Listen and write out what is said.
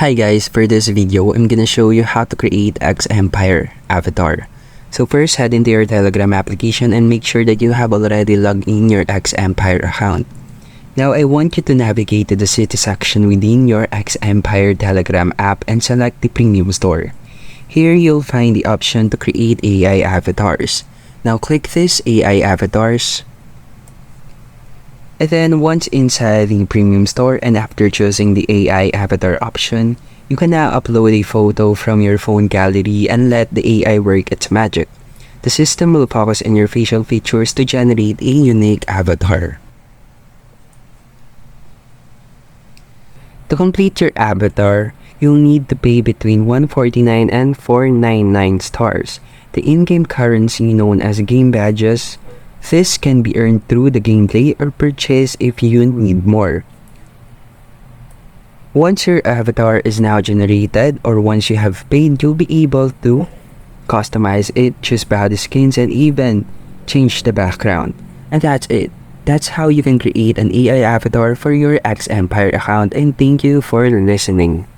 Hi guys, for this video, I'm gonna show you how to create X Empire avatar. So first, head into your Telegram application and make sure that you have already logged in your X Empire account. Now, I want you to navigate to the city section within your X Empire Telegram app and select the premium store. Here, you'll find the option to create AI avatars. Now, click this AI avatars. And then once inside the premium store and after choosing the AI avatar option, you can now upload a photo from your phone gallery and let the AI work its magic. The system will focus on your facial features to generate a unique avatar. To complete your avatar, you'll need to pay between 149 and 499 stars, the in-game currency known as game badges. This can be earned through the gameplay or purchase if you need more. Once your avatar is now generated or once you have paid, you'll be able to customize it, choose body skins, and even change the background. And that's it. That's how you can create an AI avatar for your X Empire account, and thank you for listening.